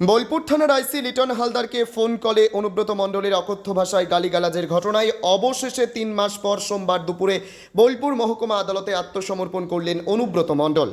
বোলপুর থানার আইসি লিটন হালদারকে ফোন কলে অনুব্রত মণ্ডলের অকথ্য ভাষায় গালিগালাজের ঘটনায় অবশেষে 3 মাস পর সোমবার দুপুরে বোলপুর মহকুমা আদালতে আত্মসমর্পণ করলেন অনুব্রত মণ্ডল।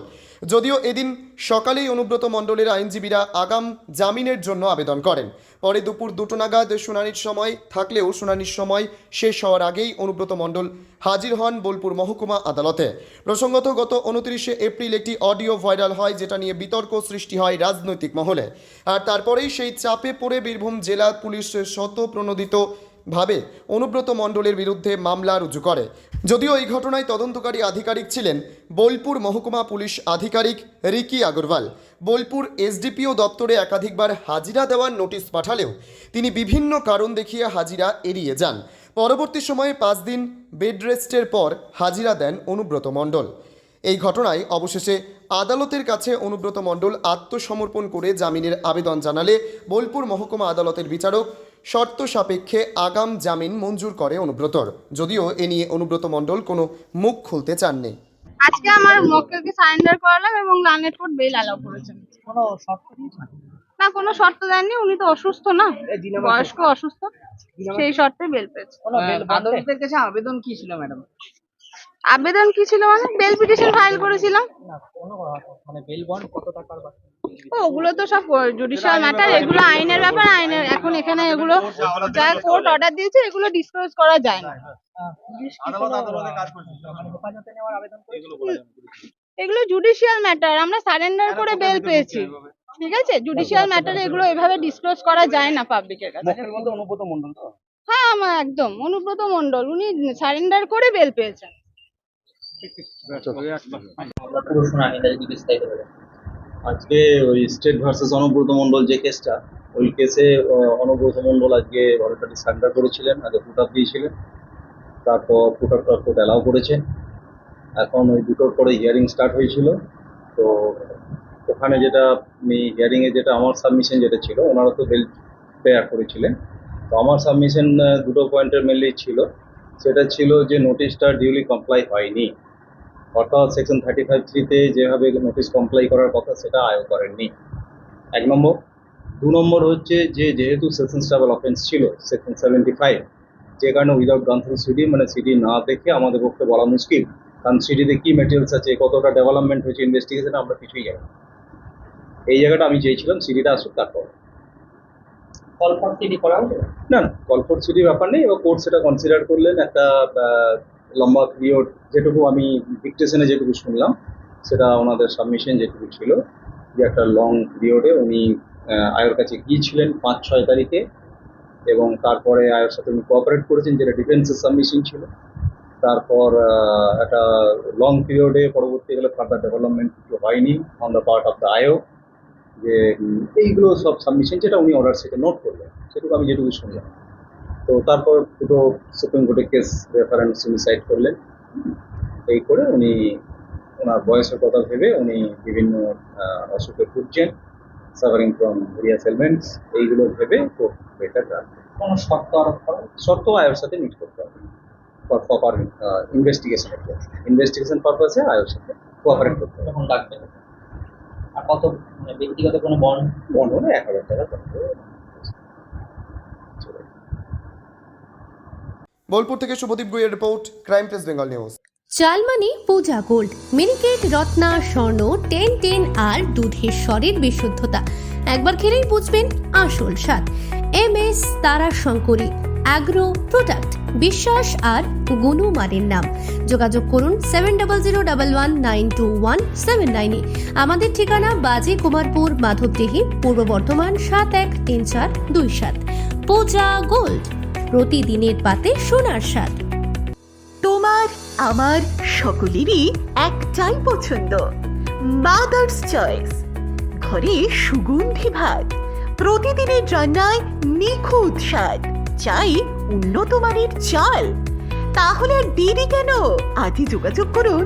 যদিও এদিন সকালেই অনুব্রত মণ্ডলের আইনজীবীরা আগাম জামিনের জন্য আবেদন করেন। পরে দুপুর 2টো নাগাদ শুনানির সময় থাকলেও শুনানির সময় শেষ হওয়ার আগেই অনুব্রত মণ্ডল হাজির হন বোলপুর মহকুমা আদালতে। প্রসঙ্গত গত 29শে এপ্রিল একটি অডিও ভাইরাল হয়, যেটা নিয়ে বিতর্ক সৃষ্টি হয় রাজনৈতিক মহলে। আর তারপরেই সেই চাপে পড়ে বীরভূম জেলা পুলিশ শতপ্রণোদিতভাবে অনুব্রত মণ্ডলের বিরুদ্ধে মামলা রুজু করে। যদিও এই ঘটনায় তদন্তকারী আধিকারিক ছিলেন বোলপুর মহকুমা পুলিশ আধিকারিক রিকি আগরওয়াল। বোলপুর এসডিপিও দপ্তরে একাধিকবার হাজিরা দেওয়ার নোটিশ পাঠালেও তিনি বিভিন্ন কারণ দেখিয়ে হাজিরা এড়িয়ে যান। পরবর্তী সময়ে 5 দিন বেড রেস্টের পর হাজিরা দেন অনুব্রত মণ্ডল। এই ঘটনায় অবশেষে আদালতের কাছে অনুব্রত মণ্ডল আত্মসমর্পণ করে জামিনের আবেদন জানালে বোলপুর মহকুমা আদালতের বিচারক শর্ত সাপেক্ষে আগাম জামিন মঞ্জুর করে অনুব্রতর। যদিও এ নিয়ে অনুব্রত মণ্ডল কোনো মুখ খুলতে চাননি। আজকে আমার মক্কেলকে সারেন্ডার করালাম এবং লানেট কোর্ট বেল অ্যালাউ করেছেন। কোনো শর্ত দিয়েছেন? না, কোনো শর্ত দেননি, উনি তো অসুস্থ না, বয়স্ক অসুস্থ, সেই শর্তে বেল পেয়েছে। আদালতের কাছে আবেদন কি ছিল ম্যাডাম? আবেদন কি ছিল মানে বেল পিটিশন ফাইল করেছিলাম। না কোনো মানে বেল বন্ড কত টাকার বা ওগুলো তো সব জুডিশিয়াল ম্যাটার, এগুলো আইনের ব্যাপার। আইনের এখন এখানে এগুলো যা কোর্ট অর্ডার দিয়েছে এগুলো ডিসক্লোজ করা যায় না। হেফাজতে নেওয়ার আবেদন এগুলো জুডিশিয়াল ম্যাটার, আমরা সারেন্ডার করে বেল পেয়েছি, ঠিক আছে। জুডিশিয়াল ম্যাটারে এগুলো এভাবে ডিসক্লোজ করা যায় না পাবলিকের কাছে। অনুব্রত মণ্ডল তো? হ্যাঁ, আমার একদম অনুব্রত মণ্ডল, উনি সারেন্ডার করে বেল পেয়েছেন। পুরো শুনানিটা যদি বিস্তারিত হবে। আজকে ওই স্টেট ভার্সেস অনুব্রত মণ্ডল যে কেসটা, ওই কেসে অনুব্রত মণ্ডল আজকে ভলেন্টারি সারেন্ডার করেছিলেন, আগে পুট আপ দিয়েছিলেন, তারপর পুট আপটা কোর্ট অ্যালাউ করেছে। এখন ওই দুটোর পরে হিয়ারিং স্টার্ট হয়েছিল। তো ওখানে যেটা হিয়ারিংয়ে যেটা আমার সাবমিশন যেটা ছিল, ওনারা তো বেল প্রেয়ার করেছিলেন। তো আমার সাবমিশন দুটো পয়েন্টের মেনলি ছিল। সেটা ছিল যে নোটিশটা ডিউলি কমপ্লাই হয়নি, অর্থাৎ সেকশন 35(3)তে যেভাবে নোটিশ কমপ্লাই করার কথা সেটা আয়ও করেননি, 1 নম্বর। 2 নম্বর হচ্ছে যে যেহেতু সেশনসটেবল অফেন্স ছিল সেকশন 75, যে কারণে উইদাউট গান থ্রু সিডি, মানে সিডি না দেখে আমাদের পক্ষে বলা মুশকিল, কারণ সিডিতে কী মেটেরিয়ালস আছে, কতটা ডেভেলপমেন্ট হয়েছে ইনভেস্টিগেশনে, আমরা কিছুই জানি না। এই জায়গাটা আমি চেয়েছিলাম সিডিটা আসুক, তারপর কল ফর সিডি করা হবে না, কল ফর সিডি ব্যাপার নেই। এবার কোর্ট সেটা কনসিডার করলেন একটা লম্বা পিরিয়ড, যেটুকু আমি ডিকটেশনে যেটুকু শুনলাম, সেটা ওনাদের সাবমিশন যেটুকু ছিল, যে একটা লং পিরিয়ডে উনি আয়ের কাছে গিয়েছিলেন 5-6 তারিখে, এবং তারপরে আয়ের সাথে উনি কোঅপারেট করেছেন, যেটা ডিফেন্সের সাবমিশন ছিল। তারপর একটা লং পিরিয়ডে পরবর্তীকালে ফার্দার ডেভেলপমেন্ট কিছু হয়নি on the part of the আয়ও, যে এইগুলো সব সাবমিশন যেটা উনি অর্ডার সেটা নোট করলেন, সেটুকু আমি যেটুকু শুনলাম। তো তারপর দুটো সুপ্রিম কোর্টে কেস রেফারেন্স সুইসাইড করলেন। এই করে উনি ওনার বয়সের কথা ভেবে উনি বিভিন্ন অসুখে ভুগছেন, সাফারিং ফ্রম ভেরিয়াস এলিমেন্টস, এইগুলো ভেবে কোর্ট বেটার রাখবে। কোনো শর্ত আরোপ করা? শর্ত আয়ের সাথে মিট করতে হবে ফর প্রপার ইনভেস্টিগেশন পারপাসে আয়ের সাথে কোঅপারেট করতে হবে। তখন লাগবে। আর কত মানে ব্যক্তিগত কোনো বন্ড? বন্ড হলে 1,000 টাকা করতে হবে। বোলপুর থেকে শুভদীপ গুইয়ের report, crime press Bengal news. চালমানি পূজা গোল্ড, মিনিকেট, রত্না, স্বর্ণ 10 আর দুধের স্বরের বিশুদ্ধতা। একবার খেলেই বুঝবেন আসল স্বাদ। MS তারা শঙ্করী অ্যাগ্রো প্রোডাক্ট, বিশ্বাস আর গুণমানের নাম। যোগাযোগ করুন 7001192179 আমাদের ঠিকানা বাজি কুমারপুর, মাধবদেহি, পূর্ব বর্ধমান 713427। পূজা গোল্ড, প্রতিদিনের পাতে সোনার স্বাদ। তোমার আমার সকলেরই একটাই পছন্দ, মাদার্স চয়েস। ঘরে সুগন্ধি ভাত, প্রতিদিনের রান্নায় নিখুঁত স্বাদ, চাই উন্নত মানের চাল। তাহলে আর দেরি কেন? আজই যোগাযোগ করুন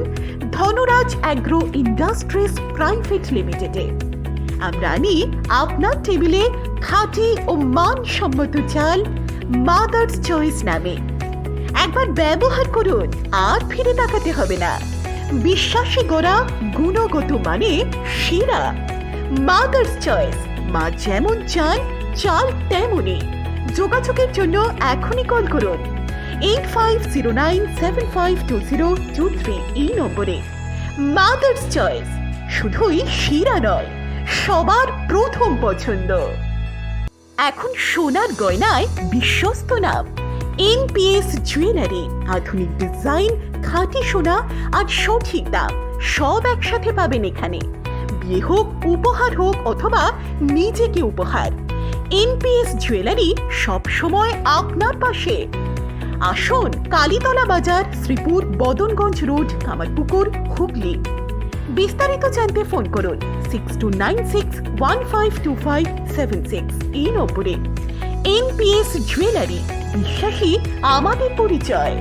ধনরাজ অ্যাগ্রো ইন্ডাস্ট্রিজ প্রাইভেট লিমিটেডে। আমরা আনি আপনার টেবিলে খাঁটি ও মানসম্মত চাল মাদার্স চয়েস নামে। একবার ব্যবহার করুন, আর ফিরে তাকাতে হবে না। বিশ্বাসী গোড়া, গুণগত মানে সেরা। মাদার্স চয়েস, মা যেমন চান চাল তেমনই। যোগাযোগের জন্য এখনই কল করুন 8509752023 এই নম্বরে। মাদার্স চয়েস, শুধুই শিরা নয়, সবার প্রথম পছন্দ। এখন সোনার গয়নায় বিশ্বস্ত নাম এনপিএস জুয়েলারি। আধুনিক ডিজাইন, খাঁটি সোনা আর সঠিক দাম সব একসাথে পাবেন এখানে। বিয়ে হোক, উপহার হোক অথবা নিজেকে উপহার, এনপিএস জুয়েলারি সব সময় আপনার পাশে। আসুন, কালীতলা বাজার, শ্রীপুর, বদনগঞ্জ রোড, কামারপুকুর, হুগলি। বিস্তারিত জানতে ফোন করুন 6296152576 এই নম্বরে। এনপিএস জুয়েলারি, বিশ্বাসী আমাদের পরিচয়।